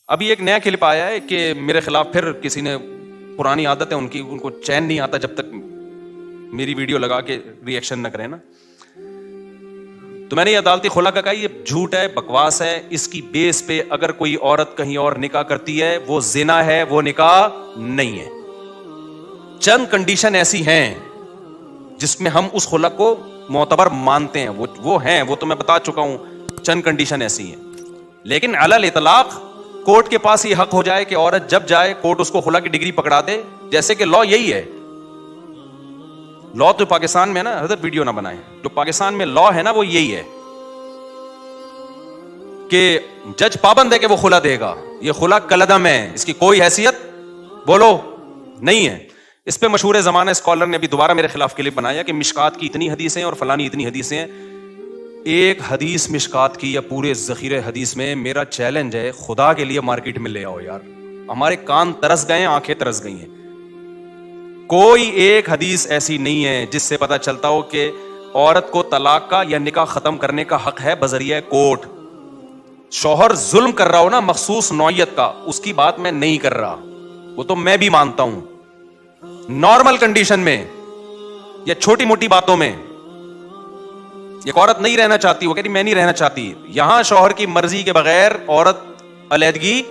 ابھی ایک نیا کلپ آیا ہے کہ میرے خلاف پھر کسی نے پرانی عادت ہے ان کی، ان کو چین نہیں آتا جب تک میری ویڈیو لگا کے ری ایکشن نہ کریں نا. تو میں نے یہ عدالتی خلا کا کہا یہ جھوٹ ہے، بکواس ہے. اس کی بیس پہ اگر کوئی عورت کہیں اور نکاح کرتی ہے وہ زنا ہے، وہ نکاح نہیں ہے. چند کنڈیشن ایسی ہیں جس میں ہم اس خلا کو معتبر مانتے ہیں، وہ ہیں، وہ تو میں بتا چکا ہوں. چند کنڈیشن ایسی ہیں، لیکن علی الاطلاق کورٹ کے پاس یہ حق ہو جائے کہ عورت جب جائے کورٹ اس کو خلا کی ڈگری پکڑا دے. جیسے کہ لا یہی ہے، لا تو پاکستان میں نا، حضرت ویڈیو نہ بنائیں، جو پاکستان میں لا ہے نا وہ یہی ہے کہ جج پابند ہے کہ وہ خلا دے گا. یہ خلا کلعدم ہے، اس کی کوئی حیثیت بولو نہیں ہے. اس پہ مشہور زمانہ اسکالر نے ابھی دوبارہ میرے خلاف کلپ بنایا کہ مشکات کی اتنی حدیثیں اور فلانی اتنی حدیثیں ہیں. ایک حدیث مشکات کی یا پورے ذخیرے حدیث میں میرا چیلنج ہے، خدا کے لیے مارکیٹ میں لے آؤ یار. ہمارے کان ترس گئے ہیں، آنکھیں ترس گئی ہیں. کوئی ایک حدیث ایسی نہیں ہے جس سے پتا چلتا ہو کہ عورت کو طلاق کا یا نکاح ختم کرنے کا حق ہے بذریعہ کورٹ. شوہر ظلم کر رہا ہو نا مخصوص نوعیت کا، اس کی بات میں نہیں کر رہا، وہ تو میں بھی مانتا ہوں. نارمل کنڈیشن میں یا چھوٹی موٹی باتوں میں ایک عورت نہیں رہنا چاہتی، وہ کہتی میں نہیں رہنا چاہتی، یہاں شوہر کی مرضی کے بغیر عورت علیحدگی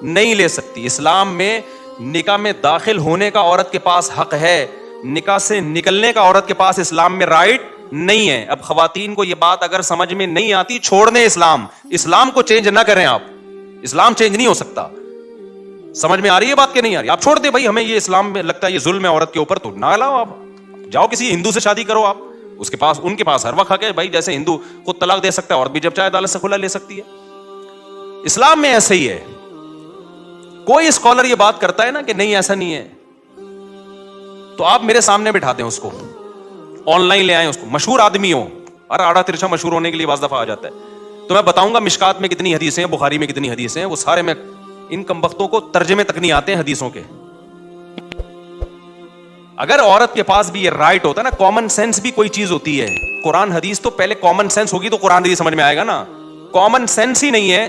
نہیں لے سکتی. اسلام میں نکاح میں داخل ہونے کا عورت کے پاس حق ہے، نکاح سے نکلنے کا عورت کے پاس اسلام میں رائٹ نہیں ہے. اب خواتین کو یہ بات اگر سمجھ میں نہیں آتی، چھوڑ دیں اسلام کو چینج نہ کریں. آپ اسلام چینج نہیں ہو سکتا. سمجھ میں آ رہی ہے بات کہ نہیں آ رہی؟ آپ چھوڑ دیں بھائی، ہمیں یہ اسلام میں لگتا ہے یہ ظلم ہے عورت کے اوپر، تو نہ لاؤ. آپ جاؤ کسی ہندو سے شادی کرو، آپ اس کے پاس، ان کے پاس ہر وقت حق ہے بھائی. جیسے ہندو خود طلاق دے سکتا ہے، عورت بھی جب چاہے عدالت سے خلا لے سکتی ہے. اسلام میں ایسے ہی ہے. کوئی اسکالر یہ بات کرتا ہے نا کہ نہیں ایسا نہیں ہے، تو آپ میرے سامنے بٹھا دیں اس کو، آن لائن لے آئیں اس کو، مشہور آدمی ہو. اور آڑا ترچا مشہور ہونے کے لیے بعض دفعہ آ جاتا ہے. تو میں بتاؤں گا مشکات میں کتنی حدیثیں ہیں، بخاری میں کتنی حدیثیں ہیں، وہ سارے میں ان کمبختوں کو ترجمے تک نہیں آتے ہیں حدیثوں کے. اگر عورت کے پاس بھی یہ رائٹ ہوتا ہے نا، کامن سینس بھی کوئی چیز ہوتی ہے. قرآن حدیث تو پہلے کامن سینس ہوگی تو قرآن حدیث سمجھ میں آئے گا نا. کامن سینس ہی نہیں ہے،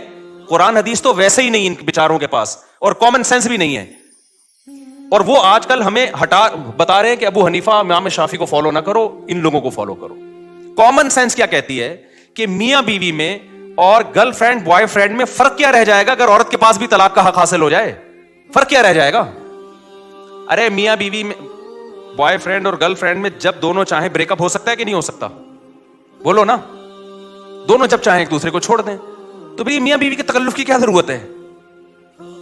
قرآن حدیث تو ویسے ہی نہیں ان بیچاروں کے پاس، اور کامن سینس بھی نہیں ہے. اور وہ آج کل ہمیں بتا رہے ہیں کہ ابو حنیفہ امام شافعی کو فالو نہ کرو، ان لوگوں کو فالو کرو. کامن سینس کیا کہتی ہے کہ میاں بیوی میں اور گرل فرینڈ بوائے فرینڈ میں فرق کیا رہ جائے گا اگر عورت کے پاس بھی طلاق کا حق حاصل ہو جائے؟ فرق کیا رہ جائے گا؟ ارے میاں بیوی میں، بوائے فرینڈ اور گرل فرینڈ میں جب دونوں چاہیں بریک اپ ہو سکتا ہے کہ نہیں ہو سکتا؟ بولو نا. دونوں جب چاہیں ایک دوسرے کو چھوڑ دیں، تو بھئی میاں بیوی کے تکلف کی کیا ضرورت ہے؟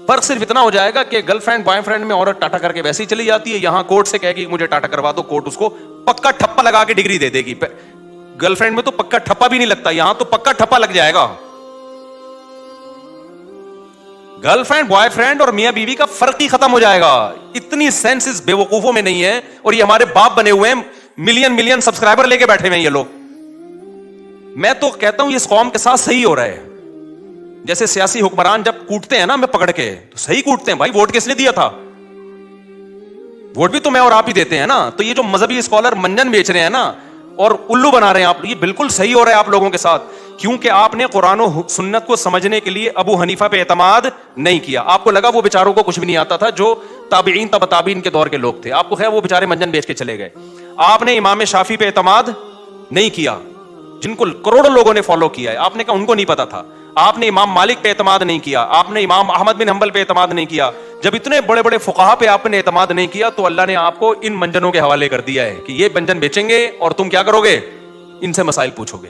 فرق صرف اتنا ہو جائے گا کہ گرل فرینڈ بوائے فرینڈ میں عورت ٹاٹا کر کے ویسے ہی چلی جاتی ہے، یہاں کورٹ سے کہے کہ مجھے ٹاٹا کروا دو، کورٹ اس کو پکا ٹھپا لگا کے ڈگری دے دے گی. گرل فرینڈ میں تو پکا ٹھپا بھی نہیں لگتا، یہاں تو پکا ٹھپا لگ جائے گا. گرل فرینڈ بوائے فرینڈ اور میاں بیوی کا فرق ہی ختم ہو جائے گا. اتنی سینس اس بے وقوفوں میں نہیں ہے، اور یہ ہمارے باپ بنے ہوئے ہیں، ملین سبسکرائبر لے کے بیٹھے ہوئے ہیں یہ لوگ. میں تو کہتا ہوں یہ اس قوم کے ساتھ صحیح ہو رہا ہے. جیسے سیاسی حکمران جب کوٹتے ہیں نا ہمیں پکڑ کے، تو صحیح کوٹتے ہیں بھائی. ووٹ کس نے دیا تھا؟ ووٹ بھی تو میں اور آپ ہی دیتے ہیں نا. تو یہ جو مذہبی اسکالر منجن بیچ رہے ہیں نا اور الو بنا رہے ہیں آپ، یہ بالکل صحیح ہو رہا ہے آپ لوگوں کے ساتھ، کیونکہ آپ نے قرآن و سنت کو سمجھنے کے لیے ابو حنیفہ پہ اعتماد نہیں کیا. آپ کو لگا وہ بیچاروں کو کچھ بھی نہیں آتا تھا، جو تابعین تبع تابعین کے دور کے لوگ تھے. آپ کو خیر وہ بیچارے منجن بیچ کے چلے گئے. آپ نے امام شافعی پہ اعتماد نہیں کیا، جن کو کروڑوں لوگوں نے فالو کیا ہے. آپ نے کہا ان کو نہیں پتا تھا. آپ نے امام مالک پہ اعتماد نہیں کیا، آپ نے امام احمد بن حنبل پہ اعتماد نہیں کیا. جب اتنے بڑے بڑے فقہا پہ آپ نے اعتماد نہیں کیا تو اللہ نے آپ کو ان منجنوں کے حوالے کر دیا ہے کہ یہ منجن بیچیں گے اور تم کیا کرو گے؟ ان سے مسائل پوچھو گے.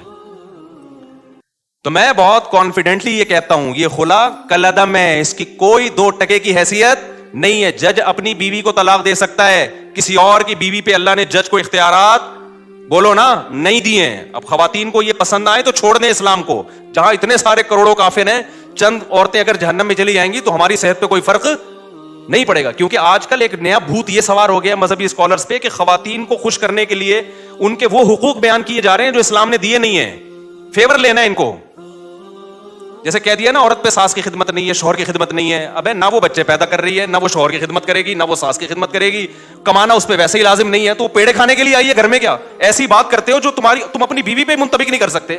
تو میں بہت کانفیڈنٹلی یہ کہتا ہوں یہ خلا کالعدم ہے، اس کی کوئی 2 ٹکے کی حیثیت نہیں ہے. جج اپنی بیوی کو طلاق دے سکتا ہے، کسی اور کی بیوی پہ اللہ نے جج کو اختیارات بولو نا نہیں دیے ہیں. اب خواتین کو یہ پسند آئے تو چھوڑ دیں اسلام کو. جہاں اتنے سارے کروڑوں کافر ہیں، چند عورتیں اگر جہنم میں چلی جائیں گی تو ہماری صحت پہ کوئی فرق نہیں پڑے گا. کیونکہ آج کل ایک نیا بھوت یہ سوار ہو گیا مذہبی اسکالرز پہ کہ خواتین کو خوش کرنے کے لیے ان کے وہ حقوق بیان کیے جا رہے ہیں جو اسلام نے دیے نہیں ہیں. فیور لینا ہے ان کو. جیسے کہہ دیا نا عورت پہ ساس کی خدمت نہیں ہے، شوہر کی خدمت نہیں ہے. ابے نہ وہ بچے پیدا کر رہی ہے، نہ وہ شوہر کی خدمت کرے گی، نہ وہ ساس کی خدمت کرے گی. کمانا اس پہ ویسے ہی لازم نہیں ہے، تو وہ پیڑے کھانے کے لیے آئی ہے گھر میں کیا؟ ایسی بات کرتے ہو جو تم اپنی بیوی پہ منطبق نہیں کر سکتے.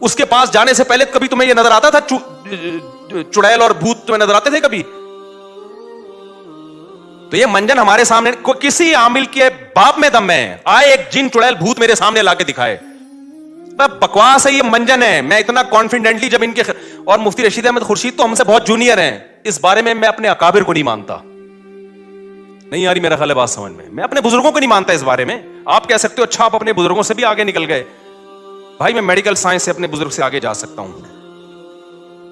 اس کے پاس جانے سے پہلے کبھی تمہیں یہ نظر آتا تھا چڑیل اور بھوت تمہیں نظر آتے تھے کبھی؟ تو یہ منجن ہمارے سامنے کسی عامل کے باپ میں دم ہے، آئے ایک جن چڑیل بھوت میرے سامنے لا کے دکھائے، بکواس ہے، یہ منجن ہے۔ میں اتنا کانفیڈنٹلی جب ان کے اور مفتی رشید احمد خورشید تو ہم سے بہت جونیئر ہیں، اس بارے میں اپنے اکابر کو نہیں مانتا، نہیں آ رہی میرا خیال ہے بات سمجھ میں اپنے بزرگوں کو نہیں مانتا اس بارے میں۔ آپ کہہ سکتے ہو اچھا آپ اپنے بزرگوں سے بھی آگے نکل گئے، بھائی میں میڈیکل سائنس سے اپنے بزرگ سے آگے جا سکتا ہوں،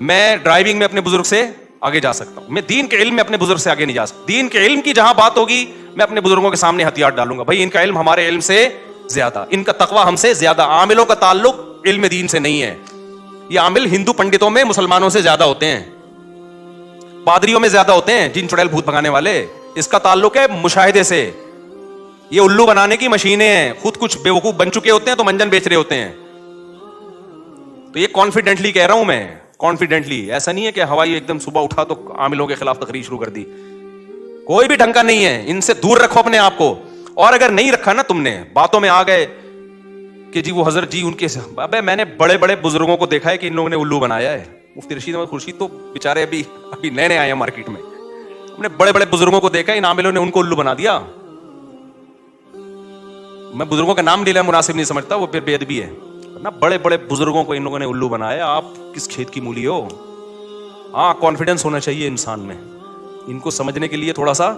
میں ڈرائیونگ میں اپنے بزرگ سے آگے جا سکتا ہوں، میں دین کے علم میں اپنے بزرگ سے آگے نہیں جا سکتا۔ دین کے علم کی جہاں بات ہوگی میں اپنے بزرگوں کے سامنے ہتھیار ڈالوں گا، بھائی ان کا علم ہمارے علم سے زیادہ، ان کا تقوی ہم سے زیادہ۔ عاملوں کا تعلق علم دین سے نہیں ہے، یہ عامل ہندو پنڈتوں میں مسلمانوں سے زیادہ ہوتے ہیں، پادریوں میں زیادہ ہوتے ہیں، جن چڑیل بھوت بھگانے والے۔ اس کا تعلق ہے مشاہدے سے، یہ الو بنانے کی مشینیں ہیں، خود کچھ بیوقوف بن چکے ہوتے ہیں تو منجن بیچ رہے ہوتے ہیں۔ تو یہ کانفیڈنٹلی کہہ رہا ہوں میں، کانفیڈنٹلی، ایسا نہیں ہے کہ ہوائی ایک دم صبح اٹھا تو عاملوں کے خلاف تقریر شروع کر دی، کوئی بھی ڈھنگ کا نہیں ہے، ان سے دور رکھو اپنے آپ کو۔ اور اگر نہیں رکھا نا تم نے، باتوں میں آ گئے کہ جی وہ حضرت جی ان کے، ابے میں نے بڑے بڑے بزرگوں کو دیکھا ہے کہ ان لوگوں نے الو بنایا ہے۔ مفتی رشید احمد خورشید تو بیچارے ابھی نئے نئے آئے ہیں مارکیٹ میں، ہم نے بڑے بڑے بزرگوں کو دیکھا ہے، ان عاملوں نے ان کو الو بنا دیا۔ میں بزرگوں کا نام لینا مناسب نہیں سمجھتا، وہ پھر بے ادبی ہے نا، بڑے بڑے بزرگوں کو ان لوگوں نے الو بنایا۔ آپ کس کھیت کی مولی ہو؟ ہاں کانفیڈنس ہونا چاہیے انسان میں، ان کو سمجھنے کے لیے تھوڑا سا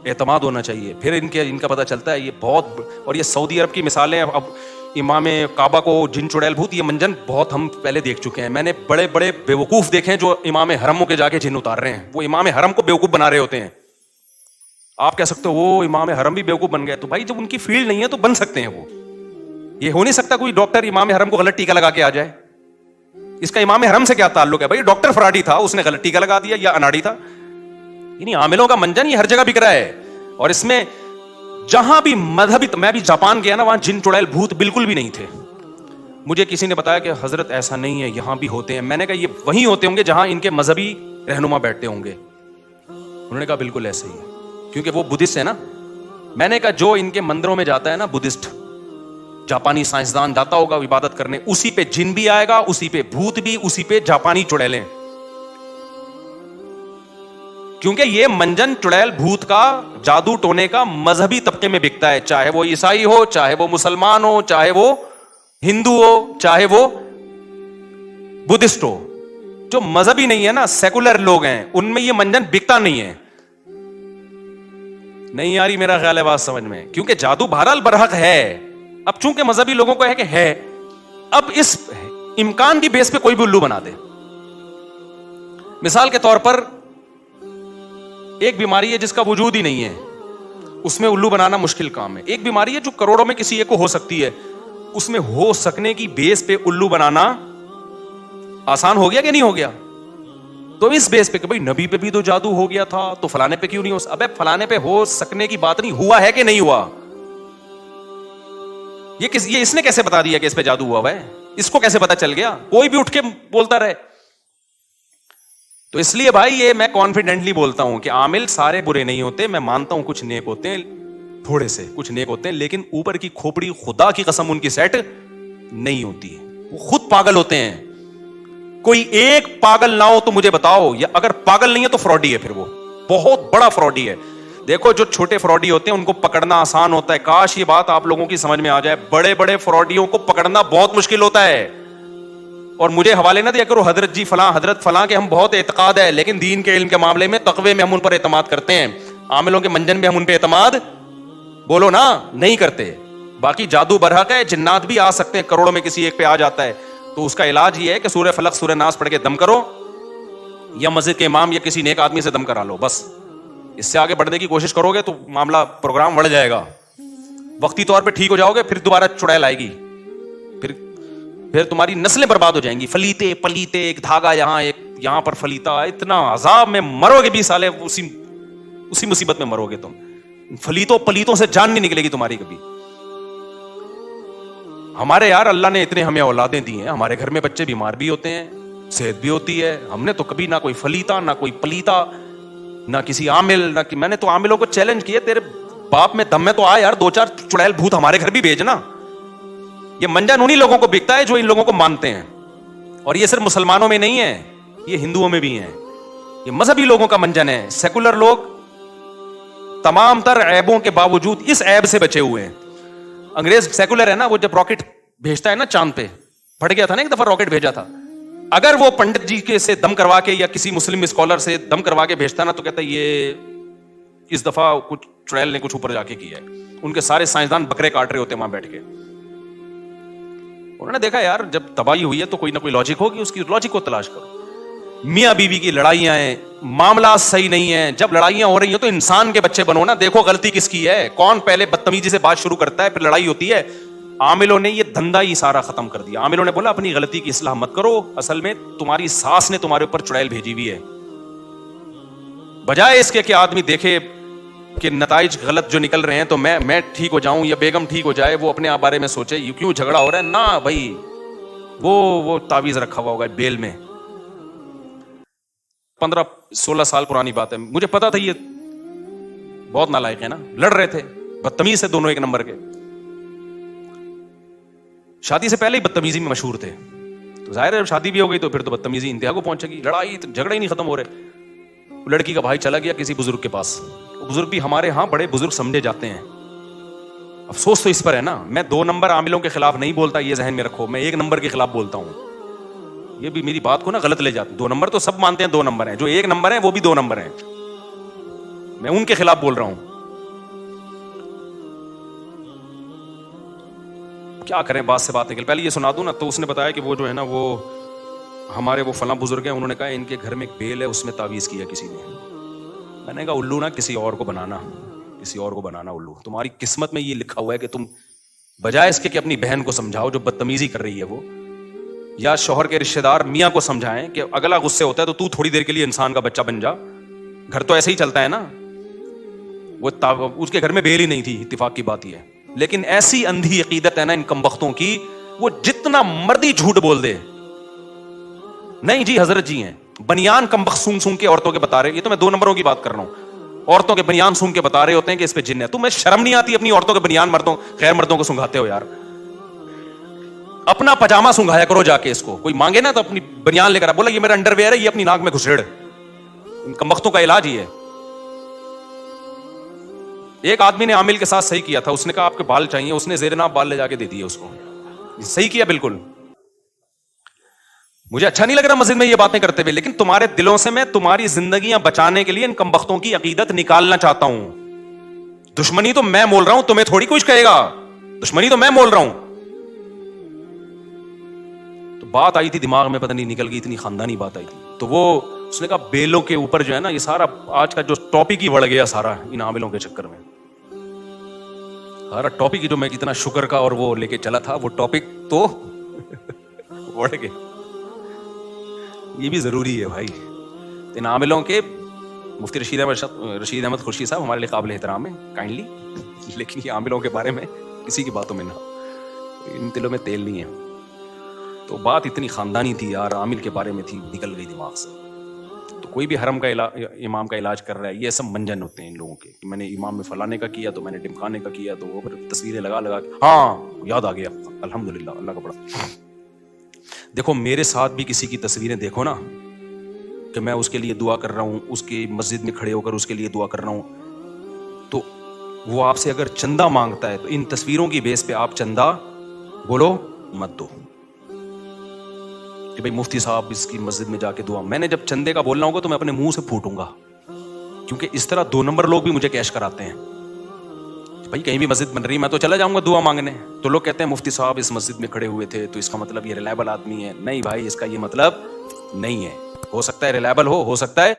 اعتماد ہونا چاہیے، پھر ان کا پتہ چلتا ہے یہ بہت۔ اور یہ سعودی عرب کی مثالیں، اب امام کعبہ کو جن چڑیل بھوت، یہ منجن بہت ہم پہلے دیکھ چکے ہیں۔ میں نے بڑے بڑے بیوقوف دیکھے ہیں جو امام حرموں کے جا کے جن اتار رہے ہیں، وہ امام حرم کو بیوقوف بنا رہے ہوتے ہیں۔ آپ کہہ سکتے ہو وہ امام حرم بھی بیوقوف بن گئے، تو بھائی جب ان کی فیلڈ نہیں ہے تو بن سکتے ہیں وہ۔ یہ ہو نہیں سکتا کوئی ڈاکٹر امام حرم کو غلط ٹیکا لگا کے آ جائے، اس کا امام حرم سے کیا تعلق ہے؟ بھائی ڈاکٹر فراڈی تھا، اس نے غلط ٹیکا لگا دیا، یا اناڑی تھا۔ یعنی عاملوں کا منجن یہ ہر جگہ بک رہا ہے، اور اس میں جہاں بھی مذہبی، میں بھی جاپان گیا نا، وہاں جن چڑیل بھوت بالکل بھی نہیں تھے۔ مجھے کسی نے بتایا کہ حضرت ایسا نہیں ہے، یہاں بھی ہوتے ہیں۔ میں نے کہا یہ وہیں ہوتے ہوں گے جہاں ان کے مذہبی رہنما بیٹھتے ہوں گے۔ انہوں نے کہا بالکل ایسے ہی ہے، کیونکہ وہ بدھسٹ ہے نا۔ میں نے کہا جو ان کے مندروں میں جاتا ہے نا بدھسٹ، جاپانی سائنسدان جاتا ہوگا عبادت کرنے، اسی پہ جن بھی آئے گا، اسی پہ بھوت بھی، اسی پہ جاپانی چڑیلیں، کیونکہ یہ منجن چڑیل بھوت کا، جادو ٹونے کا مذہبی طبقے میں بکتا ہے، چاہے وہ عیسائی ہو، چاہے وہ مسلمان ہو، چاہے وہ ہندو ہو، چاہے وہ بدھسٹ ہو۔ جو مذہبی نہیں ہے نا، سیکولر لوگ ہیں، ان میں یہ منجن بکتا نہیں ہے۔ نہیں آ رہی میرا خیال ہے بات سمجھ میں، کیونکہ جادو بہرحال برحق ہے، اب چونکہ مذہبی لوگوں کو ہے کہ ہے، اب اس امکان کی بیس پہ کوئی بھی الو بنا دے۔ مثال کے طور پر ایک بیماری ہے جس کا وجود ہی نہیں ہے، اس میں الو بنانا مشکل کام ہے۔ ایک بیماری ہے جو کروڑوں میں کسی ایک کو ہو سکتی ہے، اس میں ہو سکنے کی بیس پہ الو بنانا آسان ہو گیا کہ نہیں ہو گیا؟ تو اس بیس پہ کہ بھئی نبی پہ بھی تو جادو ہو گیا تھا، تو فلانے پہ کیوں نہیں ہو سکتا؟ ابے فلانے پہ ہو سکنے کی بات نہیں، ہوا ہے کہ نہیں ہوا؟ یہ اس نے کیسے بتا دیا کہ اس پہ جادو ہوا ہے؟ اس کو کیسے پتا چل گیا؟ کوئی بھی اٹھ کے بولتا رہے۔ تو اس لیے بھائی یہ میں کانفیڈنٹلی بولتا ہوں کہ عامل سارے برے نہیں ہوتے، میں مانتا ہوں کچھ نیک ہوتے ہیں، تھوڑے سے کچھ نیک ہوتے ہیں، لیکن اوپر کی کھوپڑی خدا کی قسم ان کی سیٹ نہیں ہوتی، وہ خود پاگل ہوتے ہیں۔ کوئی ایک پاگل نہ ہو تو مجھے بتاؤ، یا اگر پاگل نہیں ہے تو فراڈی ہے، پھر وہ بہت بڑا فراڈی ہے۔ دیکھو جو چھوٹے فراڈی ہوتے ہیں ان کو پکڑنا آسان ہوتا ہے، کاش یہ بات آپ لوگوں کی سمجھ میں آ جائے، بڑے بڑے فراڈیوں کو پکڑنا بہت مشکل ہوتا ہے۔ اور مجھے حوالے نہ دیا کرو حضرت جی فلاں حضرت فلاں کے، ہم بہت اعتقاد ہے، لیکن دین کے علم کے معاملے میں تقوی میں ہم ان پر اعتماد کرتے ہیں، عاملوں کے منجن میں ہم ان پہ اعتماد بولو نا نہیں کرتے۔ باقی جادو برحق ہے، جنات بھی آ سکتے ہیں، کروڑوں میں کسی ایک پہ آ جاتا ہے، تو اس کا علاج یہ ہے کہ سورہ فلق سورہ ناس پڑھ کے دم کرو، یا مسجد کے امام یا کسی نیک آدمی سے دم کرا لو، بس۔ اس سے آگے بڑھنے کی کوشش کرو گے تو معاملہ پروگرام بڑھ جائے گا، وقتی طور پہ ٹھیک ہو جاؤ گے، پھر دوبارہ چڑیل آئے گی، پھر تمہاری نسلیں برباد ہو جائیں گی، فلیتے پلیتے، ایک دھاگا یہاں ایک یہاں پر فلیتا، اتنا عذاب میں مرو گے 20 سالے، اسی مصیبت میں مرو گے تم، فلیتوں پلیتوں سے جان نہیں نکلے گی تمہاری کبھی۔ ہمارے یار اللہ نے اتنے ہمیں اولادیں دی ہیں، ہمارے گھر میں بچے بیمار بھی ہوتے ہیں، صحت بھی ہوتی ہے، ہم نے تو کبھی نہ کوئی فلیتا نہ کوئی پلیتا نہ کسی عامل نہ میں نے تو عاملوں کو چیلنج کیا، تیرے باپ میں دم میں تو آ یار، 2-4 چڑیل بھوت ہمارے گھر بھی بھیجنا، یہ منجن انہی لوگوں کو بکتا ہے جو ان لوگوں کو مانتے ہیں. اور یہ صرف مسلمانوں میں نہیں ہے, یہ ہندوؤں میں بھی ہیں. یہ مذہبی لوگوں کا منجن ہے. سیکولر لوگ تمام تر عیبوں کے باوجود اس عیب سے بچے ہوئے ہیں. انگریز سیکولر ہے نا, وہ جب راکٹ بھیجتا ہے نا چاند پہ, پھٹ گیا تھا نا ایک دفعہ راکٹ بھیجا تھا, اگر وہ پنڈت جی کے سے دم کروا کے یا کسی مسلم اسکالر سے دم کروا کے بھیجتا نا تو کہتا ہے یہ اس دفعہ کچھ چڑیل نے کچھ اوپر جا کے کیا ہے. ان کے سارے سائنسدان بکرے کاٹ رہے ہوتے ہیں وہاں بیٹھ کے. انہوں نے دیکھا یار جب تباہی ہوئی ہے تو کوئی نہ کوئی لاجک ہوگی, اس کی لاجک کو تلاش کرو. میاں بیوی کی لڑائیاں ہیں, معاملات صحیح نہیں ہیں, جب لڑائیاں ہو رہی ہیں تو انسان کے بچے بنو نا, دیکھو غلطی کس کی ہے, کون پہلے بدتمیزی سے بات شروع کرتا ہے پھر لڑائی ہوتی ہے. عاملوں نے یہ دھندا ہی سارا ختم کر دیا. عاملوں نے بولا اپنی غلطی کی اصلاح مت کرو, اصل میں تمہاری ساس نے تمہارے اوپر چڑیل بھیجی ہوئی ہے. بجائے اس کے کہ آدمی دیکھے کہ نتائج غلط جو نکل رہے ہیں تو میں ٹھیک ہو جاؤں یا بیگم ٹھیک ہو جائے, وہ اپنے آپ بارے میں سوچے یہ کیوں جھگڑا ہو رہا ہے. نہ بھائی, وہ تعویذ رکھا ہوا ہوگا بیل میں. 15-16 سال پرانی بات ہے, مجھے پتا تھا یہ بہت نالائق ہے نا, لڑ رہے تھے بدتمیز سے دونوں ایک نمبر کے. شادی سے پہلے ہی بدتمیزی میں مشہور تھے, تو ظاہر ہے شادی بھی ہو گئی تو پھر تو بدتمیزی انتہا کو پہنچے گی. لڑائی جھگڑے ہی نہیں ختم ہو رہے. لڑکی کا بھائی چلا گیا کسی بزرگ کے پاس, وہ بزرگ بھی ہمارے ہاں بڑے بزرگ سمجھے جاتے ہیں. افسوس تو اس پر ہے نا, میں 2 نمبر عاملوں کے خلاف نہیں بولتا, یہ ذہن میں رکھو, میں 1 نمبر کے خلاف بولتا ہوں. یہ بھی میری بات کو نا غلط لے جاتے. 2 نمبر تو سب مانتے ہیں 2 نمبر ہیں, جو 1 نمبر ہیں وہ بھی 2 نمبر ہیں. میں ان کے خلاف بول رہا ہوں. کیا کریں, بات سے بات نکل. پہلے یہ سنا دوں نا, تو اس نے بتایا کہ وہ جو ہے نا وہ ہمارے وہ فلاں بزرگ ہیں, انہوں نے کہا ان کے گھر میں ایک بیل ہے, اس میں تعویذ کیا کسی نے. میں نے کہا الو نا کسی اور کو بنانا, کسی اور کو بنانا الو. تمہاری قسمت میں یہ لکھا ہوا ہے کہ تم بجائے اس کے کہ اپنی بہن کو سمجھاؤ جو بدتمیزی کر رہی ہے وہ, یا شوہر کے رشتہ دار میاں کو سمجھائیں کہ اگلا غصے ہوتا ہے تو تھوڑی دیر کے لیے انسان کا بچہ بن جا. گھر تو ایسے ہی چلتا ہے نا. وہ اس کے گھر میں بیل ہی نہیں تھی, اتفاق کی بات یہ ہے. لیکن ایسی اندھی عقیدت ہے نا ان کمبختوں کی, وہ جتنا مردی جھوٹ بول دے. نہیں جی حضرت جی ہیں بنیان کمبخت سونگ سونگ کے عورتوں کے بتا رہے, یہ تو میں 2 نمبروں کی بات کر رہا ہوں. عورتوں کے بنیان سونگ کے بتا رہے ہوتے ہیں کہ اس پہ جن ہے. تمہیں شرم نہیں آتی اپنی عورتوں کے بنیان مردوں غیر مردوں کو سنگھاتے ہو یار. اپنا پجامہ سنگھایا کرو جا کے. اس کو کوئی مانگے نا تو اپنی بنیان لے کر بولا یہ میرا انڈر ویئر ہے, یہ اپنی ناک میں گھسیڑ. ان کمبختوں کا علاج ہی ہے. ایک آدمی نے عامل کے ساتھ صحیح کیا تھا, اس نے کہا آپ کے بال چاہیے, اس نے زیر ناف بال لے جا کے دے دیے اس کو. صحیح کیا بالکل. مجھے اچھا نہیں لگ رہا مسجد میں یہ باتیں کرتے ہوئے, لیکن تمہارے دلوں سے میں تمہاری زندگیاں بچانے کے لیے ان کمبختوں کی عقیدت نکالنا چاہتا ہوں. دشمنی تو میں مول رہا ہوں, تمہیں تھوڑی کچھ کہے گا. دشمنی تو میں مول رہا ہوں. تو بات آئی تھی دماغ میں, پتہ نہیں نکل گئی, اتنی خاندانی بات آئی تھی. تو وہ اس نے کہا بیلوں کے اوپر جو ہے نا, یہ سارا آج کا جو ٹاپک ہی بڑھ گیا سارا ان عاملوں کے چکر میں. سارا ٹاپک ہی جو میں اتنا شکر کا اور وہ لے کے چلا تھا, وہ ٹاپک تو بڑھ گئے. یہ بھی ضروری ہے بھائی. ان عاملوں کے مفتی رشید احمد خورشید صاحب ہمارے لیے قابل احترام ہے کائنڈلی, لیکن یہ عاملوں کے بارے میں کسی کی باتوں میں نہ, ان دلوں میں تیل نہیں ہے. تو بات اتنی خاندانی تھی یار, عامل کے بارے میں تھی, نکل گئی دماغ سے. تو کوئی بھی حرم کا امام کا علاج کر رہا ہے, یہ سب منجن ہوتے ہیں ان لوگوں کے کہ میں نے امام میں فلانے کا کیا, تو میں نے ڈمکانے کا کیا, تو وہ پھر تصویریں لگا کے ہاں یاد آ گیا الحمدللہ اللہ کا بڑا. دیکھو میرے ساتھ بھی کسی کی تصویریں دیکھو نا کہ میں اس کے لیے دعا کر رہا ہوں, اس کی مسجد میں کھڑے ہو کر اس کے لیے دعا کر رہا ہوں, تو وہ آپ سے اگر چندہ مانگتا ہے تو ان تصویروں کی بیس پہ آپ چندہ بولو مت دو کہ بھائی مفتی صاحب اس کی مسجد میں جا کے دعا. میں نے جب چندے کا بولنا ہوگا تو میں اپنے منہ سے پھوٹوں گا, کیونکہ اس طرح 2 نمبر لوگ بھی مجھے کیش کراتے ہیں. بھائی کہیں بھی مسجد بن رہی میں تو چلا جاؤں گا دعا مانگنے, تو لوگ کہتے ہیں مفتی صاحب اس مسجد میں کھڑے ہوئے تھے تو اس کا مطلب یہ ریلائبل آدمی ہے. نہیں بھائی, اس کا یہ مطلب نہیں ہے. ہو سکتا ہے ریلائبل ہو سکتا ہے